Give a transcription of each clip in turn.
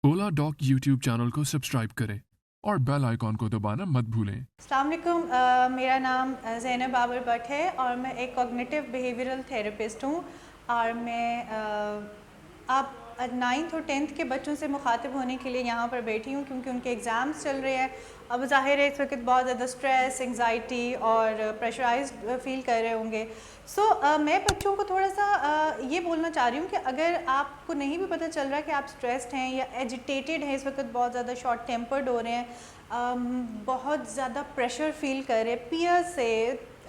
ओला dock YouTube channel को subscribe करें और बेल आइकॉन को दबाना मत भूलें। अस्सलाम वालेकुम, मेरा नाम ज़ैनब बाबर भट्ट है और मैं एक कॉग्निटिव बिहेवियरल थेरेपिस्ट हूँ और मैं अब 9th और 10th के बच्चों से मुखातिब होने के लिए यहाँ पर बैठी हूँ क्योंकि उनके एग्ज़ाम्स चल रहे हैं। अब ज़ाहिर है इस वक्त बहुत ज़्यादा स्ट्रेस, एंग्जाइटी और प्रेशराइज्ड फील कर रहे होंगे। मैं बच्चों को थोड़ा सा ये बोलना चाह रही हूँ कि अगर आपको नहीं भी पता चल रहा कि आप स्ट्रेस्ड हैं या एजिटेटेड हैं, इस वक्त बहुत ज़्यादा शॉर्ट टेम्पर्ड हो रहे हैं, बहुत ज़्यादा प्रेशर फील कर रहे हैं पीयर से,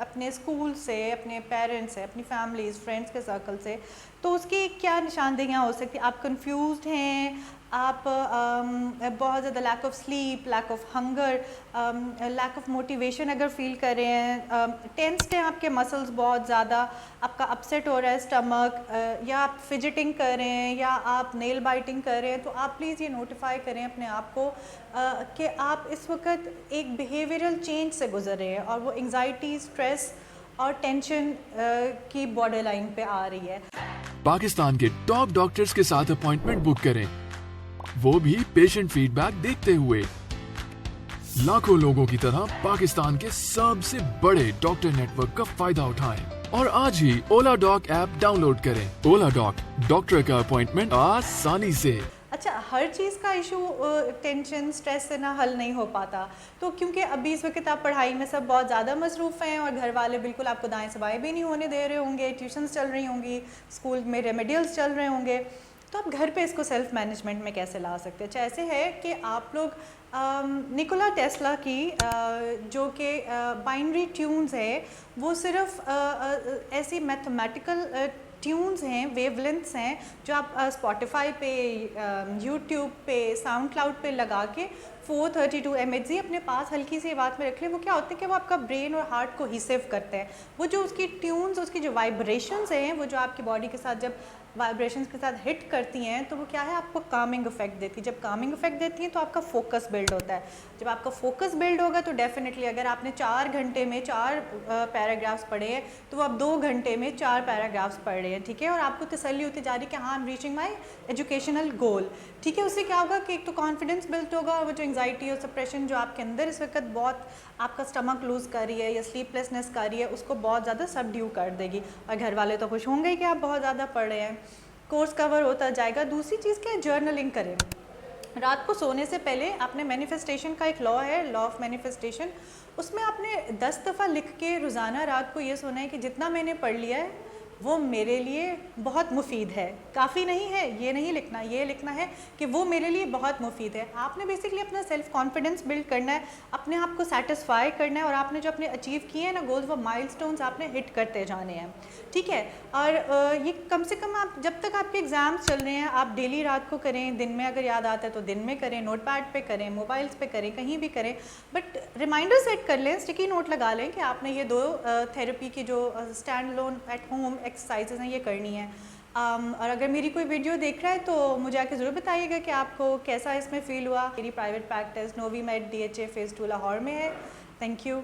अपने स्कूल से, अपने पेरेंट्स से, अपनी फैमिलीज़, फ्रेंड्स के सर्कल से, तो उसकी क्या निशानदेहियाँ हो सकती हैं? आप कंफ्यूज्ड हैं, आप बहुत ज़्यादा lack of sleep, lack of hunger, lack of motivation अगर फील कर रहे हैं, टेंस्ड हैं आपके मसल्स बहुत ज़्यादा, आपका अपसेट हो रहा है स्टमक, या आप फिजिटिंग कर रहे हैं या आप नेल बाइटिंग कर रहे हैं, तो आप प्लीज़ ये नोटिफाई करें अपने आप को कि आप इस वक्त एक बिहेवियरल चेंज से गुजर रहे हैं और वो एंग्जाइटी, स्ट्रेस और टेंशन की बॉर्डर लाइन पे आ रही है। पाकिस्तान के टॉप डॉक्टर्स के साथ अपॉइंटमेंट बुक करें, वो भी पेशेंट फीडबैक देखते हुए। लाखों लोगों की तरह पाकिस्तान के सबसे बड़े डॉक्टर नेटवर्क का फायदा उठाएं और आज ही ओला डॉक ऐप डाउनलोड करें। ओला डॉक, डॉक्टर का अपॉइंटमेंट आसानी से। अच्छा, हर चीज़ का इशू टेंशन, स्ट्रेस से ना हल नहीं हो पाता, तो क्योंकि अभी इस वक्त आप पढ़ाई में सब बहुत ज़्यादा मसरूफ़ हैं और घर वाले बिल्कुल आपको दाएं से बाएं भी नहीं होने दे रहे होंगे, ट्यूशन्स चल रही होंगी, स्कूल में रेमेडियल्स चल रहे होंगे, तो आप घर पे इसको सेल्फ मैनेजमेंट में कैसे ला सकते हैं? अच्छा, ऐसे है कि आप लोग निकोला टेस्ला की जो कि बाइनरी ट्यून्स है, वो सिर्फ ऐसी मैथमेटिकल ट्यून्स हैं, वेवलेंथ्स हैं, जो आप स्पॉटिफाई पे, यूट्यूब पे, साउंड क्लाउड पे लगा के 432 mHz अपने पास हल्की सी आवाज़ में रख लें। वो क्या होता है कि वो आपका ब्रेन और हार्ट को हिसेव करते हैं। वो जो उसकी ट्यून्स, उसकी जो वाइब्रेशंस हैं, वो जो आपकी बॉडी के साथ जब वाइब्रेशंस के साथ हिट करती हैं तो वो क्या है, आपको कामिंग इफेक्ट देती है। जब कामिंग इफेक्ट देती हैं तो आपका फोकस बिल्ड होता है। जब आपका फोकस बिल्ड होगा तो डेफिनेटली अगर आपने 4 घंटे में 4 पैराग्राफ्स पढ़े हैं तो वो आप 2 घंटे में 4 पैराग्राफ्स पढ़ रहे हैं, ठीक है, और आपको तसल्ली होती जा रही है कि हाँ, I am reaching my educational goal, ठीक है। उससे क्या होगा कि एक तो कॉन्फिडेंस बिल्ड होगा और वो जो एंग्जाइटी और सप्रेशन जो आपके अंदर इस वक्त बहुत आपका स्टमक लूज़ कर रही है या स्लीपलेसनेस कर रही है, उसको बहुत ज़्यादा सबड्यू कर देगी और घर वाले तो खुश होंगे ही कि आप बहुत ज़्यादा पढ़ रहे हैं, कोर्स कवर होता जाएगा। दूसरी चीज़ क्या है, जर्नलिंग करें। रात को सोने से पहले आपने मैनिफेस्टेशन का एक लॉ है, लॉ ऑफ मैनिफेस्टेशन, उसमें आपने 10 दफ़ा लिख के रोज़ाना रात को ये सोना है कि जितना मैंने पढ़ लिया है वो मेरे लिए बहुत मुफीद है। काफ़ी नहीं है, ये नहीं लिखना, ये लिखना है कि वो मेरे लिए बहुत मुफीद है। आपने बेसिकली अपना सेल्फ कॉन्फिडेंस बिल्ड करना है, अपने आप को सेटिस्फाई करना है और आपने जो अपने अचीव किए हैं ना गोल्स, वो माइलस्टोन्स आपने हिट करते जाने हैं, ठीक है। और ये कम से कम आप जब तक आपके एग्ज़ाम्स चल रहे हैं आप डेली रात को करें, दिन में अगर याद आता है तो दिन में करें, नोट पैड पर करें, मोबाइल्स पे करें, कहीं भी करें, बट रिमाइंडर सेट कर लें, स्टिकी नोट लगा लें कि आपने ये 2 थेरेपी की जो stand loan at home exercises हैं ये करनी है। और अगर मेरी कोई वीडियो देख रहा है तो मुझे आके ज़रूर बताइएगा कि आपको कैसा इसमें फ़ील हुआ। मेरी प्राइवेट प्रैक्टिस नोवी मेड DHA फेज़ 2 लाहौर में है। Thank you.